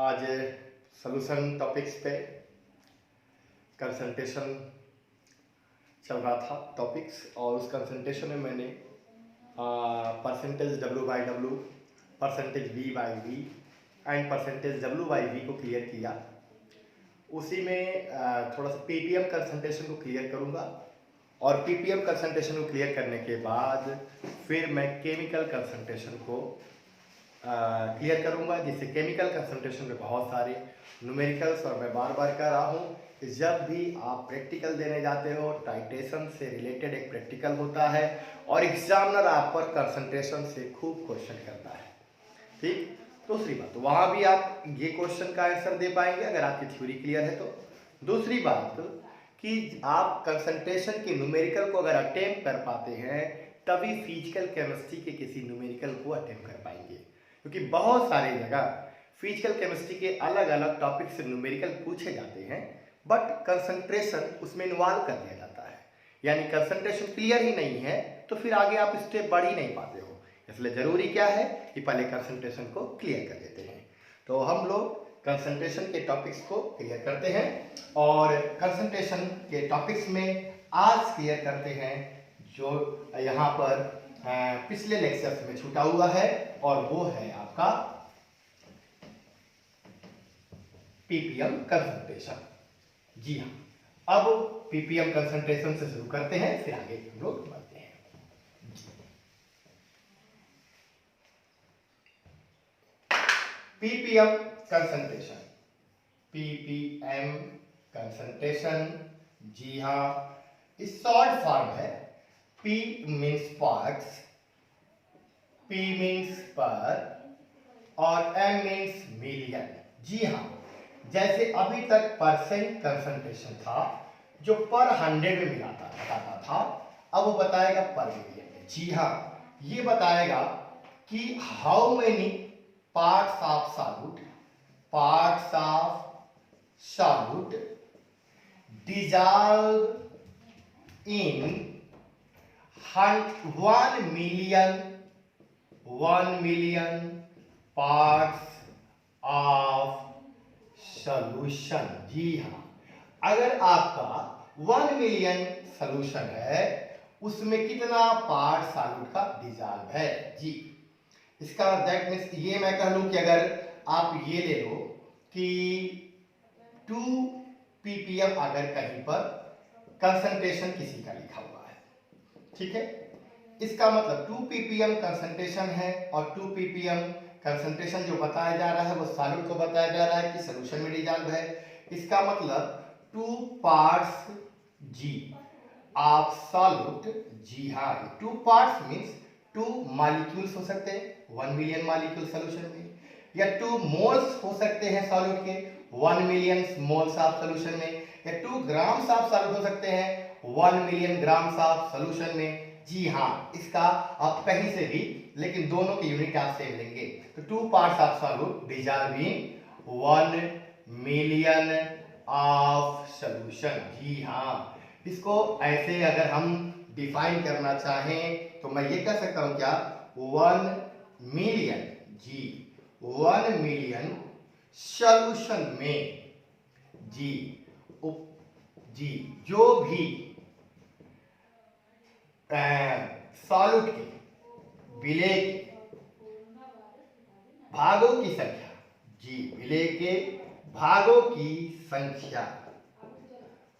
आज solution topics पे concentration चल रहा था टॉपिक्स, और उस कंसंट्रेशन में मैंने percentage W/W, percentage V/V and percentage W/V को क्लियर किया। उसी में थोड़ा सा पीपीएम कंसंट्रेशन को क्लियर करूँगा, और पीपीएम कंसंट्रेशन को क्लियर करने के बाद फिर मैं केमिकल कंसंट्रेशन को क्लियर करूँगा, जिससे केमिकल कंसंट्रेशन में बहुत सारे न्यूमेरिकल्स, और मैं बार बार कह रहा हूँ कि जब भी आप प्रैक्टिकल देने जाते हो, टाइट्रेशन से रिलेटेड एक प्रैक्टिकल होता है और एग्जामिनर आप पर कंसंट्रेशन से खूब क्वेश्चन करता है। ठीक, दूसरी बात, तो वहाँ भी आप ये क्वेश्चन का आंसर दे पाएंगे अगर आपकी थ्योरी क्लियर है तो। दूसरी बात कि आप कंसंट्रेशन के न्यूमेरिकल को अगर अटेम्प्ट कर पाते हैं तभी फिजिकल केमिस्ट्री के किसी न्यूमेरिकल को अटेम्प्ट कर पाएंगे, क्योंकि बहुत सारी जगह फिजिकल केमिस्ट्री के अलग अलग टॉपिक से न्यूमेरिकल पूछे जाते हैं, बट कंसंट्रेशन उसमें इन्वॉल्व कर दिया जाता है, यानी कंसंट्रेशन क्लियर ही नहीं है तो फिर आगे आप स्टेप बढ़ ही नहीं पाते हो। इसलिए जरूरी क्या है कि पहले कंसंट्रेशन को क्लियर कर लेते हैं। तो हम लोग कंसंट्रेशन के टॉपिक्स को क्लियर करते हैं, और कंसंट्रेशन के टॉपिक्स में आज क्लियर करते हैं जो यहाँ पर पिछले लेक्चर्स में छूटा हुआ है, और वो है आपका पीपीएम कंसंट्रेशन। जी हाँ, अब पीपीएम कंसंट्रेशन से शुरू करते हैं, फिर आगे हम लोग बढ़ते हैं। पीपीएम कंसंट्रेशन, पीपीएम कंसंट्रेशन, जी हाँ, इस शॉर्ट फॉर्म है। P means parts, P means पर, और M मीन्स मिलियन। जी हाँ, जैसे अभी तक परसेंट कंसंट्रेशन था जो पर 100 में बताता था, अब वो बताएगा पर मिलियन में। जी हाँ, ये बताएगा कि how many parts of solute dissolve in 1 million parts of solution. जी हाँ, अगर आपका 1 मिलियन सॉल्यूशन है, उसमें कितना पार्ट सॉल्यूट का डिसॉल्व है। जी, इसका दैट मीन्स ये मैं कह लूं कि अगर आप ये ले लो कि 2 ppm अगर कहीं पर कंसंट्रेशन किसी का लिखा हुआ है, ठीक है, इसका मतलब 2 ppm कंसंट्रेशन है, और 2 ppm कंसंट्रेशन जो बताया जा रहा है वो सॉल्यूट को बताया जा रहा है कि सॉल्यूशन में डिसॉल्व है। इसका मतलब 2 पार्ट्स जी ऑफ सॉल्यूट। जी हाँ, 2 पार्ट्स मींस 2 मॉलिक्यूल्स हो सकते हैं 1 मिलियन मॉलिक्यूल सॉल्यूशन में, या 2 मोल्स हो सकते हैं सॉल्यूट के 1 मिलियन मोल्स ऑफ सॉल्यूशन में, या 2 ग्राम्स ऑफ सॉल्यूट हो सकते हैं 1 मिलियन ग्राम्स ऑफ सॉल्यूशन में। जी हाँ, इसका आप कहीं से भी, लेकिन दोनों के यूनिट आप सेम लेंगे। तो 2 parts of solute dissolve in 1 million of solution. जी हाँ, इसको ऐसे अगर हम डिफाइन करना चाहें तो मैं ये कह सकता हूं क्या, 1 मिलियन, जी 1 मिलियन सॉल्यूशन में जी जो भी सॉल्यूट के विलेय के भागों की संख्या, जी विलेय के भागों की संख्या,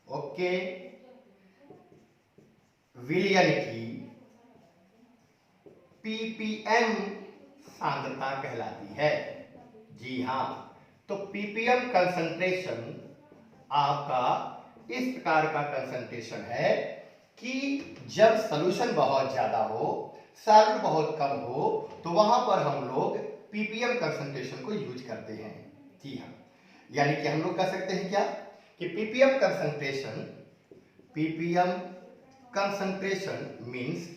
ओके, विलयन की पीपीएम सांद्रता कहलाती है। जी हाँ, तो पीपीएम कंसंट्रेशन आपका इस प्रकार का कंसंट्रेशन है कि जब सॉल्यूशन बहुत ज्यादा हो, सॉल्यूट बहुत कम हो, तो वहां पर हम लोग पीपीएम कंसंट्रेशन को यूज करते हैं। जी हाँ, यानी कि हम लोग कह सकते हैं क्या कि ppm concentration means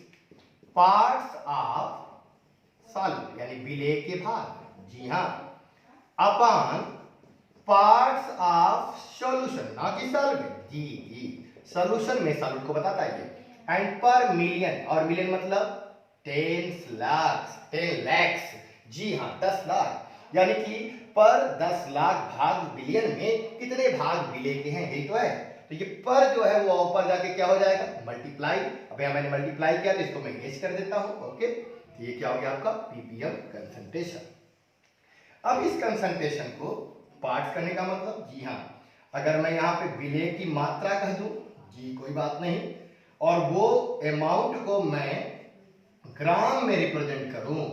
parts of solute, यानी विलेय के भाग, जी हाँ, अपॉन पार्ट्स ऑफ सॉल्यूशन, ना कि सॉल्वेंट। जी सॉल्यूशन में सॉल्यूट को बताता है, एंड पर मिलियन, और मिलियन मतलब 10 लाख, जी हाँ 10 लाख, यानी कि पर 10 लाख भाग बिलियन में कितने भाग मिले के हैं, यही तो है। तो ये पर जो है वो ऊपर जाके क्या हो जाएगा, मल्टीप्लाई। अब यहाँ मैंने मल्टीप्लाई किया तो इसको मैं एच कर देता हूं। ओके, तो ये क्या हो गया आपका पीपीएम कंसंट्रेशन। अब इस कंसंट्रेशन को पार्ट करने का मतलब, जी हाँ, अगर मैं यहाँ पे विलेय की मात्रा कह दूं, जी कोई बात नहीं, और वो अमाउंट को मैं ग्राम में रिप्रेजेंट करूं,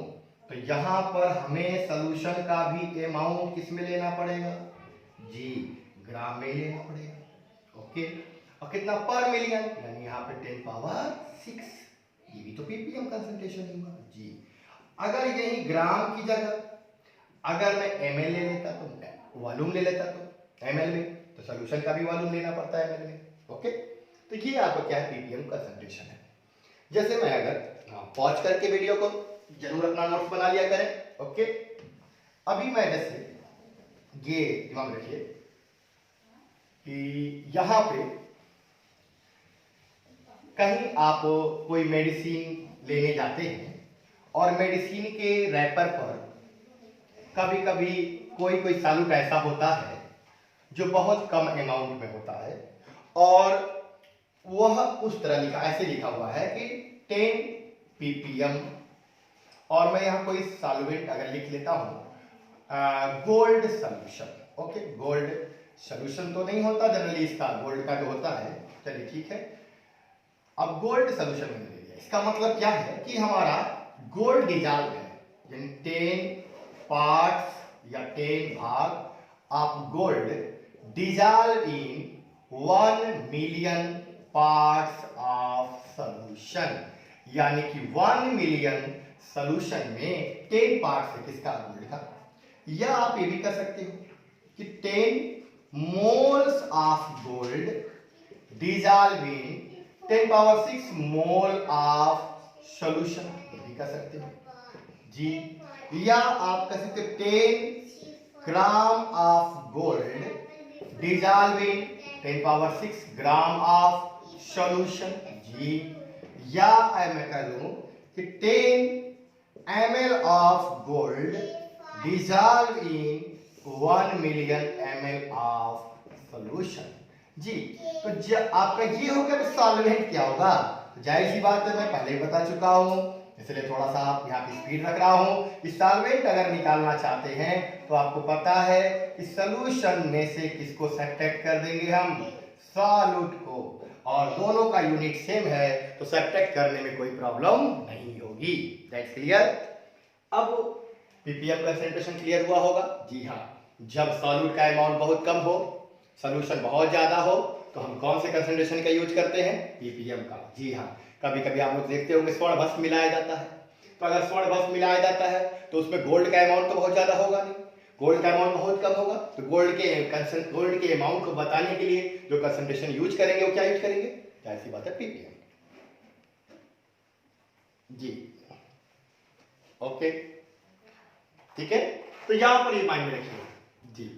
तो यहां पर हमें सॉल्यूशन का भी अमाउंट किस में लेना पड़ेगा, जी ग्राम में लेना पड़ेगा। ओके, और कितना पर मिलियन, यानी यहाँ पे 10 पावर 6, ये भी तो पीपीएम कंसंट्रेशन हुआ जी। अगर यही ग्राम की जगह अगर मैं एमएल ले लेता तो वॉल्यूम ले लेता तो एमएल में, तो सॉल्यूशन का भी वॉल्यूम लेना पड़ता है एमएल में। ओके, तो ये आपका क्या है, पीपीएम कंसंट्रेशन है। जैसे मैं अगर पॉज करके वीडियो को जरूर अपना नोट्स बना लिया करें। ओके, अभी मैं जैसे ये दिमाग रखिए कि यहां पे कहीं आप कोई मेडिसिन लेने जाते हैं और मेडिसिन के रैपर पर कभी कभी कोई कोई सॉल्यूट ऐसा होता है जो बहुत कम अमाउंट में होता है, और वह उस तरह लिखा, ऐसे लिखा हुआ है कि 10 ppm, और मैं यहाँ कोई सॉल्वेंट अगर लिख लेता हूँ gold solution. Okay, gold solution तो नहीं होता जनरली, इसका गोल्ड का जो होता है, चलिए ठीक है। अब गोल्ड सॉल्यूशन मैंने ले लिया, इसका मतलब क्या है कि हमारा गोल्ड डिजॉल्व है, यानी 10 पार्ट्स या 10 भाग of gold dissolve in 1 million parts of solution, यानी कि 1 मिलियन सॉल्यूशन में 10 पार्ट्स है किसका, गोल्ड का। या आप ये भी कर सकते हो कि 10 moles of gold dissolve in 10 power 6 mole of solution, ये भी कर सकते हो जी। या आप कह सकते हो 10 gram of gold dissolve in 10 power 6 gram of solution जी। या मैं कह लूं कि 10 ml of gold dissolve in 1 million ml of solution जी। तो आपका ये हो गया, तो सॉल्वेंट क्या होगा, तो जाहिर सी बात है मैं पहले ही बता चुका हूं, इसलिए थोड़ा सा आप यहाँ पे स्पीड रख रहा हूं। इस सॉल्वेंट अगर निकालना चाहते हैं तो आपको पता है कि सॉल्यूशन में से किसको सब्ट्रैक्ट कर देंगे हम, सॉल्यूट को, और दोनों का यूनिट सेम है तो सब्ट्रैक्ट करने में कोई प्रॉब्लम नहीं होगी। That's clear. अब पीपीएम कंसंट्रेशन क्लियर हुआ होगा, जी हाँ। जब सॉल्यूट का अमाउंट बहुत कम हो, सॉल्यूशन बहुत ज्यादा हो, तो हम कौन से कंसंट्रेशन का यूज करते हैं, पीपीएम का, जी हाँ। कभी कभी आप लोग देखते होंगे स्वर्ण भस्म मिलाया जाता है, तो अगर स्वर्ण भस्म मिलाया जाता है तो उसमें गोल्ड का अमाउंट तो बहुत ज्यादा होगा नहीं, गोल्ड का अमाउंट बहुत कम होगा, तो गोल्ड के अमाउंट को बताने के लिए जो कंसंट्रेशन यूज करेंगे वो क्या यूज करेंगे, जाहिर सी बात है पीपीएम जी। ओके ठीक है, तो यहां पर ये माइंड में रखिए जी।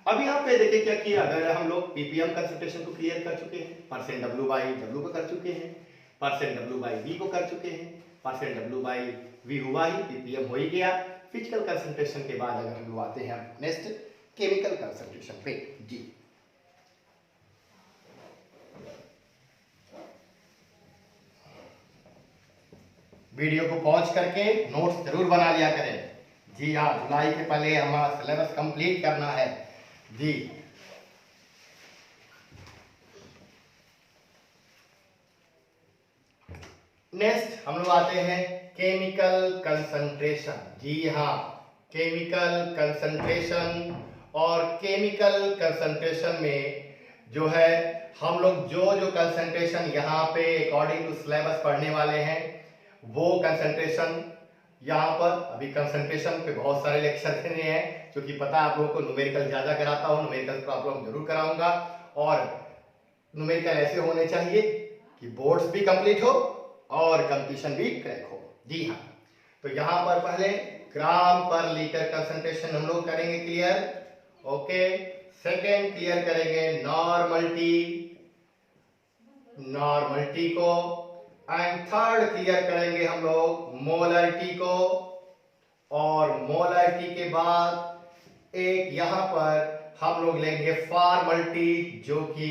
अब यहाँ पे देखिए क्या किया, अगर हम लोग पीपीएम कंसंट्रेशन को क्लियर कर चुके हैं, परसेंट डब्ल्यू बाई डब्ल्यू को कर चुके हैं, परसेंट डब्ल्यू बाई वी को कर चुके हैं, परसेंट डब्ल्यू बाई वी हुआ ही, पीपीएम हो ही गया। फिजिकल कंसंट्रेशन के बाद अगर हम लोग आते हैं नेक्स्ट केमिकल कंसंट्रेशन पे जी। वीडियो को पॉज करके नोट्स जरूर बना लिया करें जी हाँ, जुलाई के पहले हमारा सिलेबस कंप्लीट करना है जी। नेक्स्ट हम लोग आते हैं केमिकल कंसंट्रेशन, जी हाँ, केमिकल कंसंट्रेशन। और केमिकल कंसंट्रेशन में जो है हम लोग जो कंसंट्रेशन यहाँ पे अकॉर्डिंग टू सिलेबस पढ़ने वाले हैं, वो कंसंट्रेशन यहाँ पर, अभी कंसंट्रेशन पे बहुत सारे लेक्चर देने हैं, क्योंकि पता है आप लोगों को न्यूमेरिकल ज्यादा कराता हूँ, न्यूमेरिकल प्रॉब्लम जरूर कराऊंगा, और न्यूमेरिकल ऐसे होने चाहिए कि बोर्ड्स भी कंप्लीट हो और कंपटीशन भी क्रैक हो, जी हाँ। तो यहाँ पर पहले ग्राम पर लीटर कंसंट्रेशन हम लोग करेंगे क्लियर, ओके। सेकेंड क्लियर करेंगे नॉर्मलिटी को, एंड थर्ड क्लियर करेंगे हम लोग मोलरिटी को, और मोलरिटी के बाद एक यहाँ पर हम लोग लेंगे फॉर्मलिटी जो कि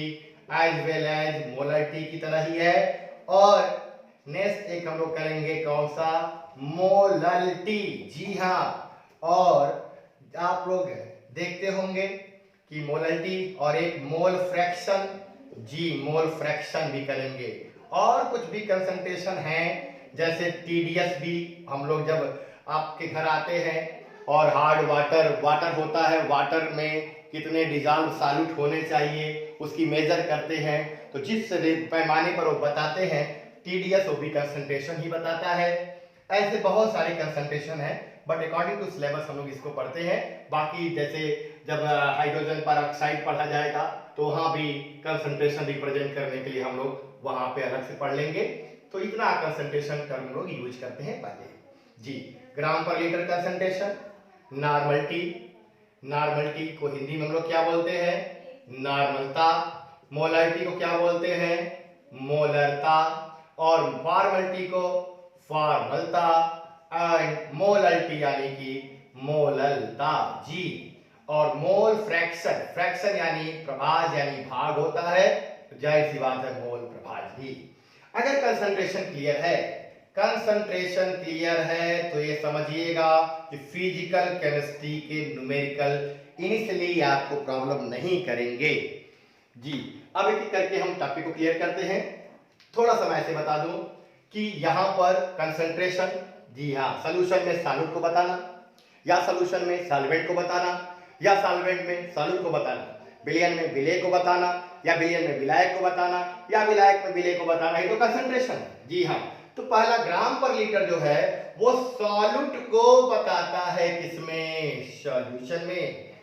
एज वेल एज मोलरिटी की तरह ही है, और नेक्स्ट एक हम लोग करेंगे कौन सा, मोललिटी। जी हाँ, और आप लोग देखते होंगे कि मोललिटी और एक मोल फ्रैक्शन, जी मोल फ्रैक्शन भी करेंगे, और कुछ भी कंसंट्रेशन है जैसे टीडीएस भी हम लोग जब आपके घर आते हैं और हार्ड वाटर होता है, वाटर में कितने डिजॉल्व सॉल्यूट होने चाहिए उसकी मेजर करते हैं, तो जिस पैमाने पर वो बताते हैं टीडीएस वो भी कंसंट्रेशन ही बताता है। ऐसे बहुत सारे कंसंट्रेशन है, बट अकॉर्डिंग टू सिलेबस हम लोग इसको पढ़ते हैं। बाकी जैसे जब हाइड्रोजन परऑक्साइड पढ़ा जाएगा तो वहाँ भी कंसंट्रेशन रिप्रेजेंट करने के लिए हम लोग वहाँ पे अलग से पढ़ लेंगे। तो इतना कंसंट्रेशन टर्म लोग यूज करते हैं पहले। जी, ग्राम per litre concentration, normality, normality को हिंदी में हम लोग क्या बोलते हैं, नॉर्मलता, मोलरिटी को क्या बोलते हैं, मोलरता, और फॉर्मलिटी को फॉर्मलता, एंड मोलरिटी यानी कि मोललता। जी, और मोल फ्रैक्शन, फ्रैक्शन यानी प्रभाज यानी भाग होता है, तो जाहिर सी बात है मोल प्रभाज भी। अगर कंसंट्रेशन क्लियर है, कंसंट्रेशन क्लियर है तो ये समझिएगा कि फिजिकल केमिस्ट्री के न्यूमेरिकल इनिशियली आपको प्रॉब्लम नहीं करेंगे। जी, अब एक एक करके हम टॉपिक को क्लियर करते हैं। थोड़ा सा मैं ऐसे बता दूं कि यहाँ पर कंसंट्रेशन, जी हाँ, सॉल्यूशन में सॉल्यूट को बताना, या सॉल्यूशन में सॉल्वेंट को बताना, या सॉल्वेंट में सॉल्यूट को बताना, विलयन में विलेय को बताना, या विलयन में विलायक को बताना, या विलायक में विलेय को बताना, ये तो कंसंट्रेशन है। जी हाँ, तो पहला ग्राम पर लीटर जो है वो सॉल्यूट को बताता है, किसमें, सॉल्यूशन में।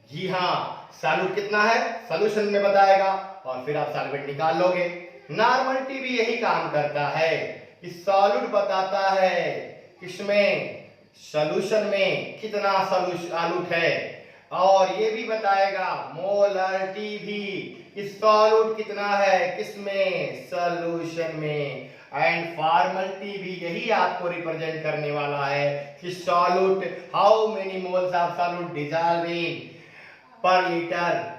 जी हाँ, सॉल्यूट कितना है सॉल्यूशन में बताएगा, और फिर आप सॉल्वेंट निकाल लोगे। नॉर्मलिटी भी यही काम करता है कि सॉल्यूट बताता है किसमें, सॉल्यूशन में कितना सॉल्यूट है, और ये भी बताएगा मोलरिटी भी कि सॉल्यूट कितना है किसमें, सॉल्यूशन में। एंड फॉर्मलिटी भी यही आपको रिप्रेजेंट करने वाला है कि solute, how many moles of solute dissolving per litre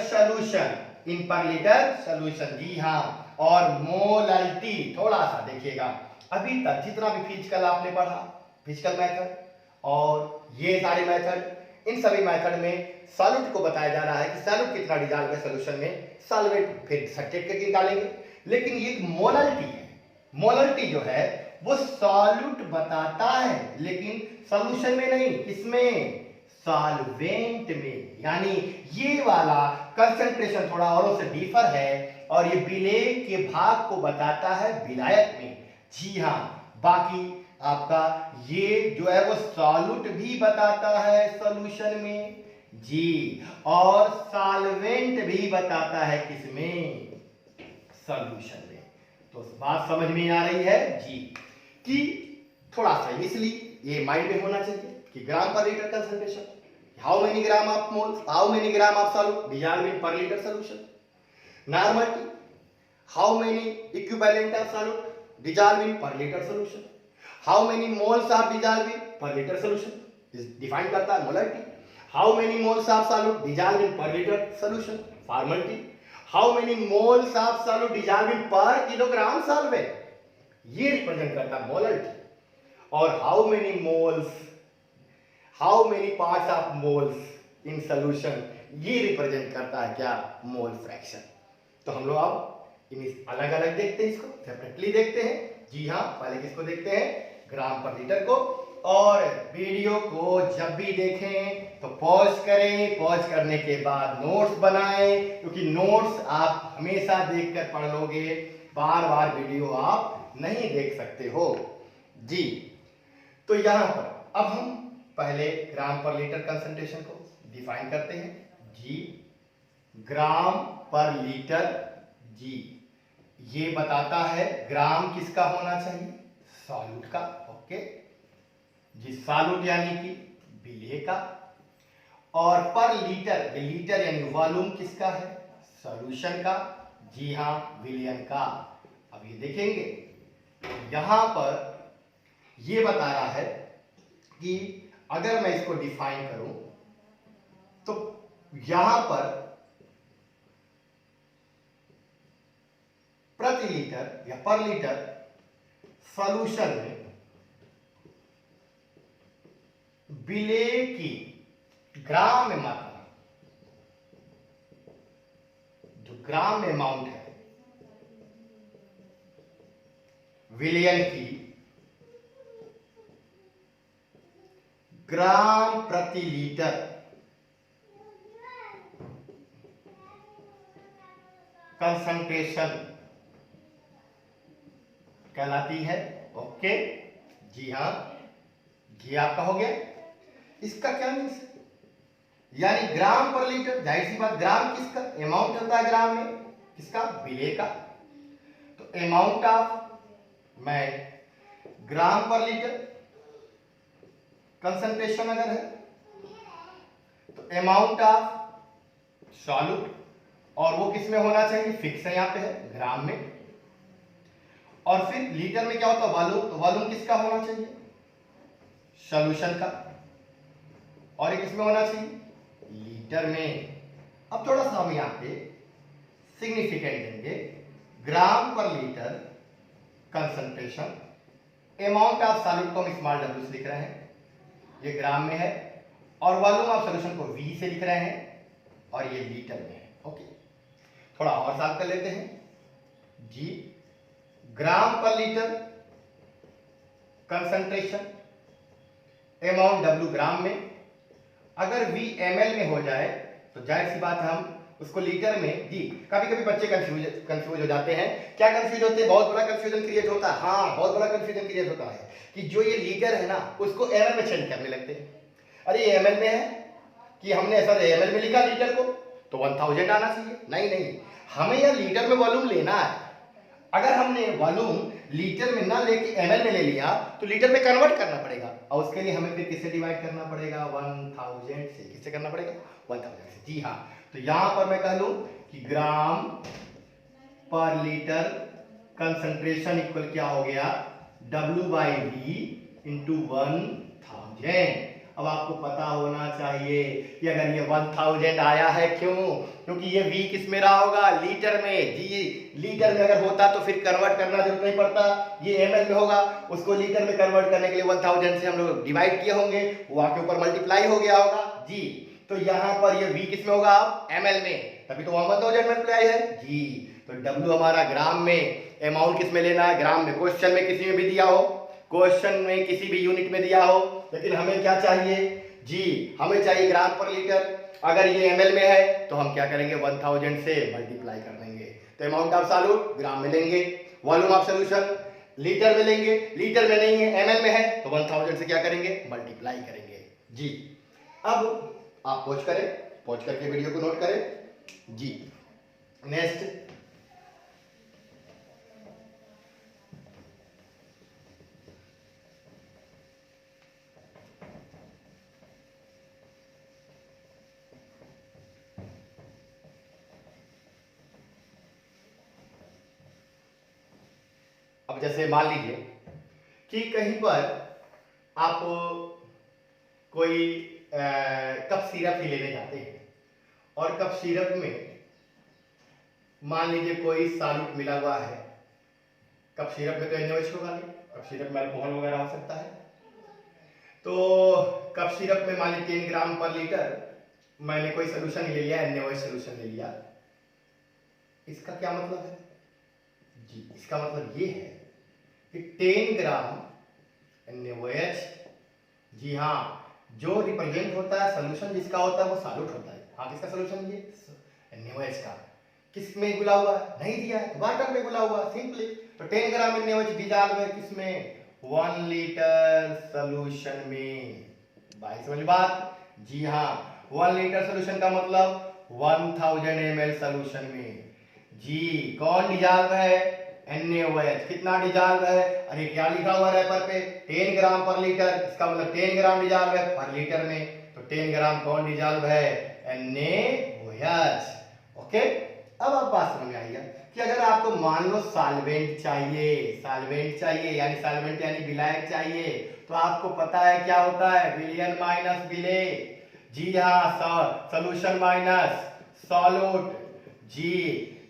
solution, in per litre solution. जी हाँ, और मोलरिटी थोड़ा सा देखिएगा, अभी तक जितना भी फिजिकल आपने पढ़ा, फिजिकल मेथड और ये सारे मेथड, इन सभी मेथड में सॉल्यूट को बताया जा रहा है कि सॉल्यूट कितना डिसॉल्व है सॉल्यूशन में, सॉल्वेंट फिर सब्ट्रैक्ट करके निकालेंगे। लेकिन ये मोलरिटी है, मोलरिटी जो है वो सॉल्यूट बताता है लेकिन सॉल्यूशन में नहीं, किसमें, सॉल्वेंट में। यानी ये वाला कंसंट्रेशन थोड़ा औरों से डिफर है, और ये विलेय के भाग को बताता है विलायक में। जी हाँ, बाकी आपका ये जो है वो सॉल्यूट भी बताता है सॉल्यूशन में, जी, और सॉल्वेंट भी बताता है किसमें, सॉल्यूशन में। तो बात समझ में आ रही है जी, कि थोड़ा सा इसलिए ये माइंड में होना चाहिए कि gram per litre concentration, how many gram of moles, how many gram of solute dissolve in per litre solution. Normality, how many equivalent of solute dissolve in per litre solution, how many moles of dissolve in per litre solution, define करता है molarity. How many moles of solute dissolve in per litre solution, formality. How many moles of solute dissolve in per kilogram solvent, ये represent करता है molarity. और how many moles, how many parts of moles in solution, ये represent करता है क्या, mole fraction. तो हम लोग अब इन अलग अलग देखते हैं, इसको सेपरेटली देखते हैं। जी हाँ, पहले किसको देखते हैं, ग्राम पर लीटर को। और वीडियो को जब भी देखें तो पॉज करें, पॉज करने के बाद नोट्स बनाएं, क्योंकि नोट्स आप हमेशा देखकर पढ़ लोगे, बार बार वीडियो आप नहीं देख सकते हो। जी, तो यहां पर अब हम पहले ग्राम पर लीटर कंसंट्रेशन को डिफाइन करते हैं। जी, ग्राम पर लीटर, जी ये बताता है ग्राम किसका होना चाहिए, सॉल्यूट का। ओके जी, सॉल्यूट यानी कि विलेय का, और पर लीटर, लीटर यानी वॉल्यूम किसका है, सॉल्यूशन का। जी हाँ, विलयन का। अब ये देखेंगे यहां पर ये बता रहा है कि अगर मैं इसको डिफाइन करूं तो यहां पर प्रति लीटर या पर लीटर सॉल्यूशन में विलेय की ग्राम में मात्रा, जो ग्राम में अमाउंट है विलयन की ग्राम प्रति लीटर कंसंट्रेशन कहलाती है। ओके, जी हाँ, ये आपका हो गया। इसका क्या मीन्स, यानी ग्राम पर लीटर, जाहिर सी बात ग्राम किसका अमाउंट होता है, ग्राम में किसका, विलेय का। तो अमाउंट ऑफ, मैं ग्राम पर लीटर कंसंट्रेशन अगर है तो अमाउंट ऑफ सॉल्यूट, और वो किस में होना चाहिए, फिक्स है, यहां पे है ग्राम में। और फिर लीटर में क्या होता है, वॉल्यूम, तो वॉल्यूम किसका होना चाहिए, सॉल्यूशन का, और ये किसमें होना चाहिए, लीटर में। अब थोड़ा सा हम यहां पे सिग्निफिकेंट देंगे, ग्राम per litre concentration, amount of solute को हम स्मॉल w से लिख रहे हैं, ये ग्राम में है, और वॉल्यूम ऑफ सॉल्यूशन को v से लिख रहे हैं, और ये लीटर में है। ओके, थोड़ा और साफ कर लेते हैं जी। ग्राम per litre concentration, amount w ग्राम में, अगर v ml में हो जाए तो जाहिर सी बात है हम उसको लीटर में जी। कभी कभी बच्चे कंफ्यूज हो जाते हैं। क्या कंफ्यूज होते हैं, बहुत बड़ा कंफ्यूजन क्रिएट होता है। हाँ, बहुत बड़ा कंफ्यूजन क्रिएट होता है कि जो ये लीटर है ना उसको ml में चेंज करने लगते हैं। अरे ये ml में है कि हमने ऐसा ml में लिखा लीटर को तो 1000 आना चाहिए, नहीं नहीं, हमें यह लीटर में वॉल्यूम लेना है। अगर हमने वॉल्यूम लीटर में ना लेके ml में ले लिया तो लीटर में कन्वर्ट करना पड़ेगा, और उसके लिए हमें फिर किससे डिवाइड करना पड़ेगा, 1000 से। किससे करना पड़ेगा, 1000 से। जी हाँ, तो यहां पर मैं कह लूं कि gram per litre concentration equal क्या हो गया, W/V इंटू 1000। अब आपको पता होना चाहिए कि अगर ये 1000 आया है, क्यों, क्योंकि ये V किस में रहा होगा, लीटर में। जी, लीटर में अगर होता तो फिर कन्वर्ट करना जरूरत नहीं पड़ता, ये ml में होगा, उसको लीटर में कन्वर्ट करने के लिए 1000 से हम लोग डिवाइड किए होंगे, वो आके ऊपर मल्टीप्लाई हो गया होगा जी। तो यहाँ पर ये V किस में होगा, ml में, तभी तो 1000 मल्टीप्लाई है जी। तो W हमारा ग्राम में, अमाउंट किस में लेना है, ग्राम में। क्वेश्चन में किसी में भी दिया हो, क्वेश्चन में किसी भी यूनिट में दिया हो, लेकिन हमें क्या चाहिए जी, हमें चाहिए ग्राम पर लीटर। अगर ये ml में है तो हम क्या करेंगे, 1000 से मल्टीप्लाई कर देंगे। तो अमाउंट ऑफ सॉल्यूट ग्राम में लेंगे, वॉल्यूम ऑफ सॉल्यूशन लीटर में लेंगे, लीटर में नहीं है ml में है तो 1000 से क्या करेंगे, मल्टीप्लाई करेंगे जी। अब आप पॉज करें, पॉज करके वीडियो को नोट करें जी। नेक्स्ट, अब जैसे मान लीजिए कि कहीं पर आप कोई कप सिरप ही लेने जाते हैं, और कप सिरप में मान लीजिए कोई सॉल्यूट मिला हुआ है। कप सिरप में तो NaOH होगा नहीं, कप सिरप में अल्कोहल वगैरह हो सकता है। तो कप सिरप में मान लीजिए 10 ग्राम पर लीटर मैंने कोई सोल्यूशन ले लिया, NaOH सोल्यूशन ले लिया। इसका क्या मतलब है जी, इसका मतलब ये है कि 10 ग्राम NaOH, जी हाँ, जो रिप्रेजेंट होता है सोल्यूशन जिसका होता है वो सॉल्यूट होता है। हाँ, किसका सोल्यूशन, ये NaOH का। किस में घुला हुआ है, नहीं दिया है, वाटर में घुला हुआ, सिंपली। तो 10 ग्राम NaOH डिजॉल्व है किसमें, 1 लीटर सोल्यूशन में। भाई समझ बात, जी हाँ, 1 लीटर सोल्यूशन का मतलब 1000 ml सोल्यूशन में जी। कौन डिजॉल्व है, NaOH। कितना डिजॉल्व है, अरे क्या लिखा हुआ रैपर पे, 10 ग्राम पर लीटर, इसका मतलब 10 ग्राम डिजॉल्व है पर लीटर में। तो 10 ग्राम कौन डिजॉल्व है, NaOH। ओके, अब आप बात समझ में आएगा कि अगर आपको मान लो सॉल्वेंट चाहिए, सॉल्वेंट चाहिए यानी सॉल्वेंट यानी विलायक चाहिए, तो तो आपको पता है क्या होता है, विलियन माइनस विले। जी हाँ, सोल्यूशन माइनस सॉल्यूट। जी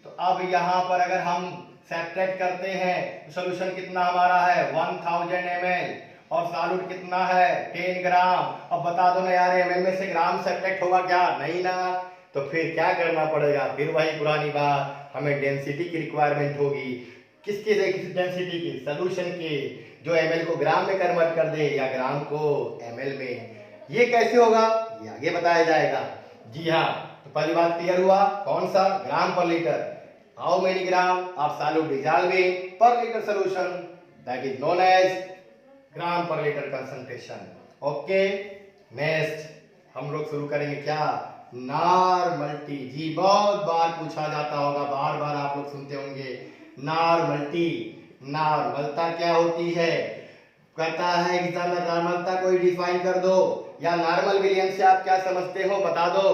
तो अब यहाँ पर अगर हम सब्ट्रैक्ट करते हैं तो सोल्यूशन कितना हमारा है 1000 ml और सॉल्यूट कितना है 10 ग्राम। अब बता दो ना यार, ml में से ग्राम सब्ट्रैक्ट होगा क्या? नहीं ना। तो फिर क्या करना पड़ेगा? फिर वही पुरानी बात, हमें डेंसिटी की रिक्वायरमेंट होगी। किसकी डेंसिटी की? सोल्यूशन की, जो ml को ग्राम में कन्वर्ट कर दे या ग्राम को ml में। ये कैसे होगा ये आगे बताया जाएगा। जी हाँ, तो पहली बात क्लियर हुआ, कौन सा? Gram per litre. How many gram of solute dissolving per litre solution, that is known as gram per litre concentration. Okay, next हम लोग शुरू करेंगे क्या? नॉर्मलिटी। जी बहुत बार पूछा जाता होगा, बार बार आप लोग सुनते होंगे नॉर्मलिटी। नॉर्मलता क्या होती है? कहता है एग्जाम में नॉर्मलता को डिफाइन कर दो, या नॉर्मल विलियन से आप क्या समझते हो बता दो।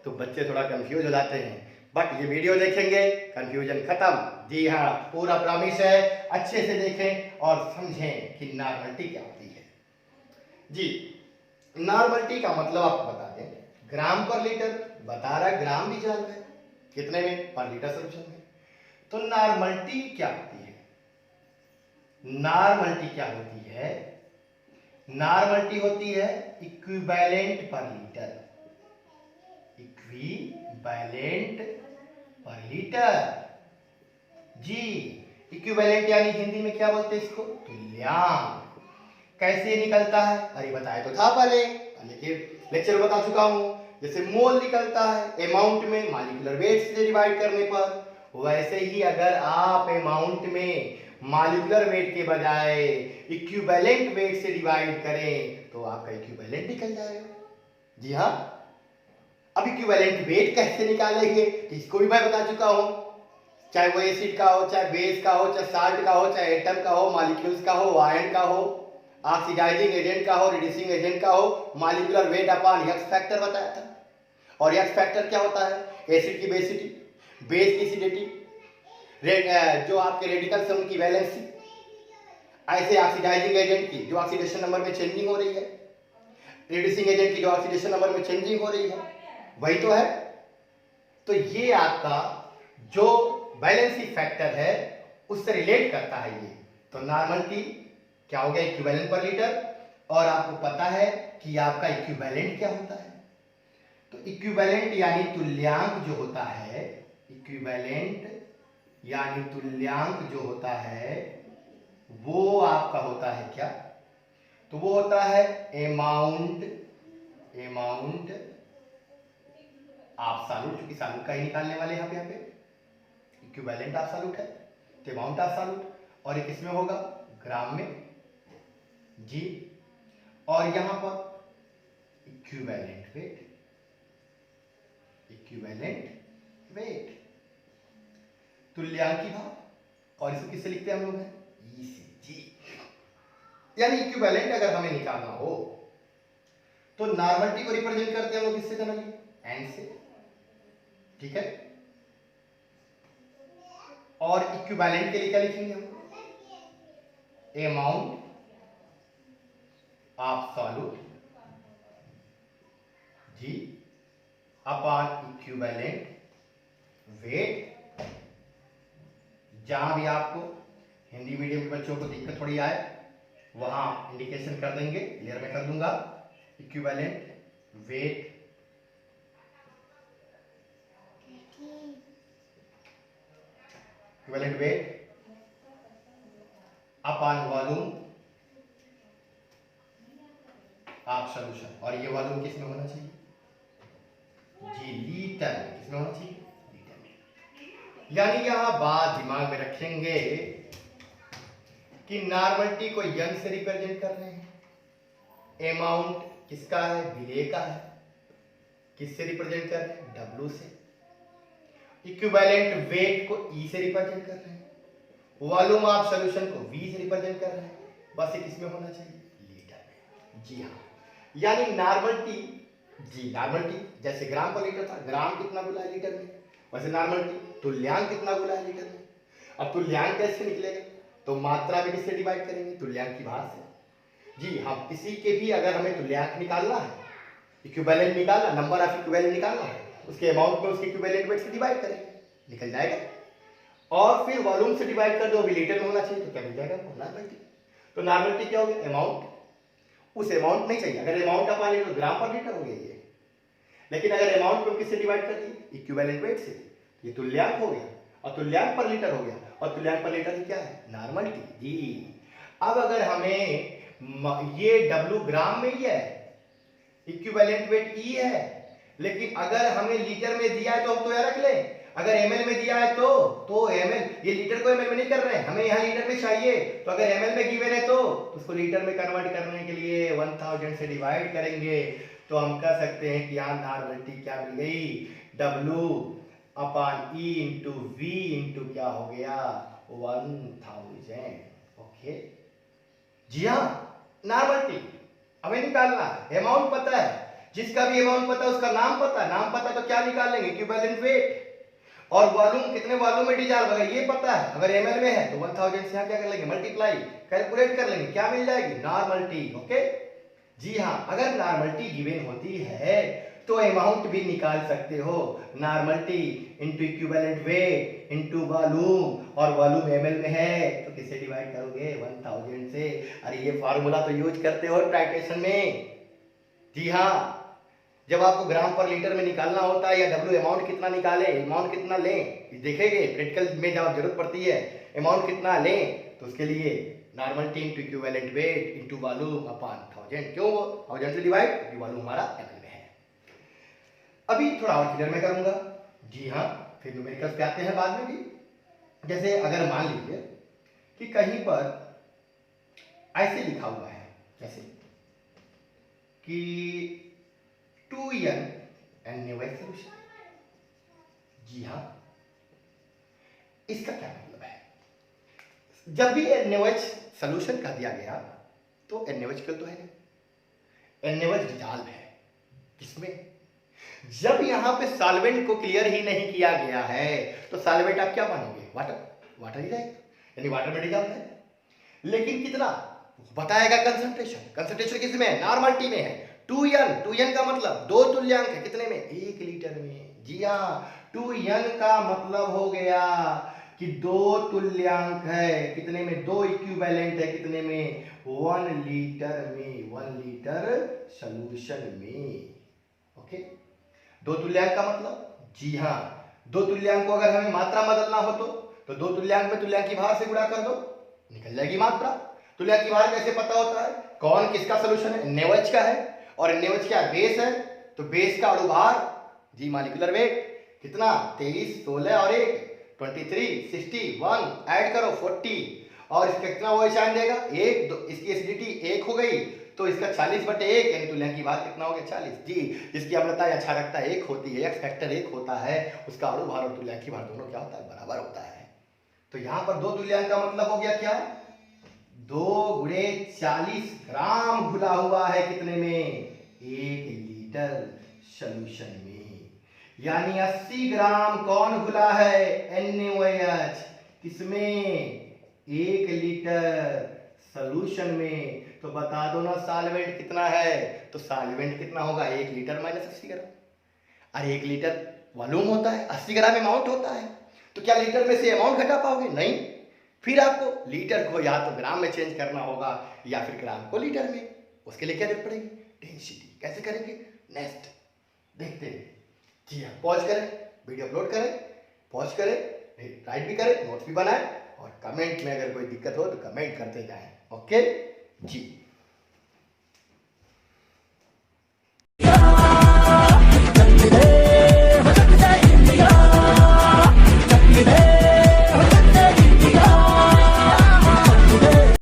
तो बच्चे थोड़ा कंफ्यूज हो जाते हैं, बट ये वीडियो देखेंगे कंफ्यूजन खत्म। जी हाँ, पूरा प्रॉमिस है, अच्छे से देखें और समझें कि नॉर्मलिटी क्या होती है। जी नॉर्मलिटी का मतलब आपको बता दें, ग्राम पर लीटर बता रहा, ग्राम भी जान है कितने में? पर लीटर सोल्यूशन में। तो नॉर्मलिटी क्या होती है? नॉर्मलिटी क्या होती है? नॉर्मलिटी होती है equivalent per litre. Equivalent per litre. जी इक्विवेलेंट यानी हिंदी में क्या बोलते हैं इसको? तुल्यांक। कैसे निकलता है? अरे बताया तो था पहले के लेक्चर बता चुका हूं। जैसे मोल निकलता है अमाउंट में मॉलिक्यूलर वेट से डिवाइड करने पर, वैसे ही अगर आप अमाउंट में मॉलिक्यूलर वेट के बजाय इक्विवेलेंट वेट से डिवाइड करें तो आपका इक्विवेलेंट निकल जाएगा। जी हाँ, अब इक्विवेलेंट वेट कैसे निकालेंगे इसको भी मैं बता चुका हूं। चाहे वो एसिड का हो, चाहे बेस का हो, चाहे साल्ट का हो, चाहे एटम का हो, मॉलिक्यूल्स का हो, आयन का हो, ऑक्सीडाइजिंग एजेंट का हो, रिड्यूसिंग एजेंट का हो, molecular weight upon x factor बताया था। और एक्स फैक्टर क्या होता है? एसिड की बेसिटी, बेस की एसिडिटी, जो आपके रेडिकल्स हैं उनकी वैलेंसी, ऐसे ऑक्सीडाइजिंग एजेंट की जो ऑक्सीडेशन नंबर में चेंजिंग हो रही है, रिड्यूसिंग एजेंट की जो ऑक्सीडेशन नंबर में चेंजिंग हो रही है, वही तो है। तो ये आपका जो वैलेंसी फैक्टर है उससे रिलेट करता है ये। तो नॉर्मलिटी क्या हो गया? Equivalent per litre. और आपको पता है कि आपका इक्विवेलेंट क्या होता है? तो इक्विवेलेंट यानी तुल्यांक जो होता है, इक्विवेलेंट यानी तुल्यांक जो होता है वो आपका होता है क्या? तो वो होता है अमाउंट ऑफ सॉल्यूट, क्योंकि सॉल्यूट का ही निकालने वाले यहाँ पे इक्विवेलेंट ऑफ सॉल्यूट है तो अमाउंट ऑफ सॉल्यूट, और ये किसमें होगा? ग्राम में। जी और यहां पर इक्विवेलेंट वेट, तुल्यांकी भाग। और इसको किससे लिखते हैं हम लोग? ई से। जी यानी इक्विवेलेंट अगर हमें निकालना हो तो नॉर्मलिटी को रिप्रेजेंट करते हैं हम लोग किससे? जनरली एन से। ठीक है, और इक्विवेलेंट के लिए क्या लिखेंगे हम? Amount of solute G upon equivalent weight. जहां भी आपको हिंदी मीडियम के बच्चों को दिक्कत थोड़ी आए वहां इंडिकेशन कर देंगे, क्लियर में कर दूंगा। Equivalent weight upon volume of solution. और ये वॉल्यूम किस में होना चाहिए? जी लीटर में। किसमें होना चाहिए? लीटर में। यानी यहां बात दिमाग में रखेंगे कि नॉर्मलिटी को यंग से रिप्रेजेंट कर रहे हैं, अमाउंट किसका है? विले का है। किससे रिप्रेजेंट कर रहे हैं? डब्ल्यू से। इक्विवेलेंट वेट को ई से रिप्रेजेंट कर रहे हैं, वॉल्यूम ऑफ सॉल्यूशन को वी से रिप्रेजेंट कर रहे हैं। बस ये किसमें होना चाहिए? लीटर में। जी हाँ, यानी नॉर्मलिटी, जी नॉर्मलिटी जैसे ग्राम पर लीटर था, ग्राम कितना गुना है लीटर में, वैसे नॉर्मलिटी तुल्यांक कितना गुना है लीटर में। अब तुल्यांक कैसे निकलेगा? तो मात्रा में किससे डिवाइड करेंगे? तुल्यांक की भाग से। जी हम इसी के भी अगर हमें तुल्यांक निकालना है, इक्विवेलेंट निकालना, नंबर ऑफ इक्विवेलेंट निकालना है, उसके अमाउंट में उसके इक्विवेलेंट वेट से डिवाइड करेंगे, निकल जाएगा। और फिर वॉल्यूम से डिवाइड कर दो, अभी लीटर में होना चाहिए, तो क्या मिल जाएगा? नॉर्मलिटी। तो नॉर्मलिटी क्या होगी? अमाउंट, उस अमाउंट नहीं चाहिए, अगर अमाउंट आप मान तो ग्राम पर लीटर हो गया ये, लेकिन अगर अमाउंट को किससे डिवाइड कर दिए? इक्विवेलेंट वेट से, ये तुल्यांक हो गया, और तुल्यांक पर लीटर हो गया, और तुल्यांक पर लीटर ही क्या है? नॉर्मलिटी जी। अब अगर हमें ये W ग्राम में ही है, इक्विवेलेंट वेट E है, लेकिन अगर हमें लीटर में दिया है तो हम तो याद रख लें, अगर ml में दिया है तो ml, ये लीटर को ml में नहीं कर रहे हैं, हमें यहाँ लीटर में चाहिए, तो अगर ml में गिवन है तो उसको लीटर में कन्वर्ट करने के लिए 1000 से डिवाइड करेंगे, तो हम कह सकते हैं कि यहाँ नॉर्मलिटी क्या मिल गई? W upon E into V into क्या हो गया? 1000। ओके जी हाँ, नॉर्मलिटी हमें निकालना है, अमाउंट पता है, जिसका भी अमाउंट पता है उसका नाम पता है, नाम पता है तो क्या निकाल लेंगे? Equivalent weight. और वॉल्यूम, कितने वॉल्यूम में डिजॉल्व होगा ये पता है, अगर ml में है तो 1000 से यहाँ क्या कर लेंगे? मल्टीप्लाई, कैलकुलेट कर लेंगे, क्या मिल जाएगी? नॉर्मलिटी। ओके जी हाँ, अगर नॉर्मलिटी गिवन होती है तो अमाउंट भी निकाल सकते हो, normality into equivalent weight into volume, और वॉल्यूम ml में है तो किससे डिवाइड करोगे? 1000 से। अरे ये फार्मूला तो यूज करते हो टाइट्रेशन में। जी हाँ, जब आपको ग्राम पर लीटर में निकालना होता है, या W अमाउंट कितना निकाले, अमाउंट कितना लें, देखेंगे प्रैक्टिकल में जब जरूरत पड़ती है, अमाउंट कितना लें, तो उसके लिए normality into equivalent weight into volume upon 1000। क्यों 1000 से डिवाइड? क्योंकि वॉल्यूम हमारा ml में है। अभी थोड़ा और क्लियर मैं करूंगा। जी हाँ, फिर न्यूमेरिकल्स पे आते हैं बाद में भी। जैसे अगर मान लीजिए कि कहीं पर ऐसे लिखा हुआ है, जैसे कि 2n NaOH सॉल्यूशन। जी हाँ, इसका क्या मतलब है? जब भी NaOH सॉल्यूशन कह दिया गया तो NaOH तो है नहीं, NaOH डिजॉल्व है किसमें? जब यहां पे सॉल्वेंट को क्लियर ही नहीं किया गया है तो सॉल्वेंट आप क्या मानोगे? वाटर, वाटर ही रहेगा, यानी वाटर में डिजॉल्व है। लेकिन कितना बताएगा? कंसंट्रेशन, कंसंट्रेशन किसमें है? नॉर्मलिटी में है। 2n का मतलब दो तुल्यांक है, कितने में? 1 लीटर में। जी हाँ, 2n का मतलब हो गया कि दो तुल्यांक है, कितने में? दो इक्विवेलेंट है, कितने में? 1 लीटर में, 1 लीटर सॉल्यूशन में। ओके, दो तुल्यांक का मतलब? जी हाँ, दो तुल्यांक को अगर हमें मात्रा बदलना हो तो दो तुल्यांक में तुल्यांक की भार से गुणा कर दो, निकल जाएगी मात्रा। तुल्यांक की भार कैसे पता होता है? कौन किसका सॉल्यूशन है? NaOH का है, और NaOH क्या? बेस है, तो बेस का अणुभार जी मॉलिक्यूलर वेट कितना? 23, 16 और 1 23, 61, ऐड करो 40, और इसका कितना OH आयन देगा? 1, इसकी एसिडिटी 1 हो गई, तो इसका 40/1 यानी तुल्यांक की भार कितना हो गया? 40। जी, इसकी अम्लता या क्षारकता 1 होती है, एक्स फैक्टर 1 होता है, उसका अणुभार और तुल्यांक की भार दोनों क्या होता है? बराबर होता है। तो यहां पर दो तुल्यांक का मतलब हो गया क्या? 2 × 40 ग्राम घुला हुआ है, कितने में? 1 लीटर सॉल्यूशन में, यानी 80 ग्राम कौन घुला है? NaOH, किसमें? 1 लीटर सॉल्यूशन में। तो बता दो ना सॉल्वेंट कितना है? तो सॉल्वेंट कितना होगा? 1 लीटर माइनस 80 ग्राम। अरे 1 लीटर वॉल्यूम होता है, 80 ग्राम अमाउंट होता है, तो क्या लीटर में से अमाउंट घटा पाओगे? नहीं, फिर आपको लीटर को या तो ग्राम में चेंज करना होगा या फिर ग्राम को लीटर में। उसके लिए क्या जरूरत पड़ेगी? डेंसिटी। कैसे करेंगे? नेक्स्ट देखते हैं। जी हाँ, पॉज करें, वीडियो अपलोड करें, पॉज करें, राइट भी करें, नोट्स भी बनाएं, और कमेंट में अगर कोई दिक्कत हो तो कमेंट करते जाएं। ओके जी।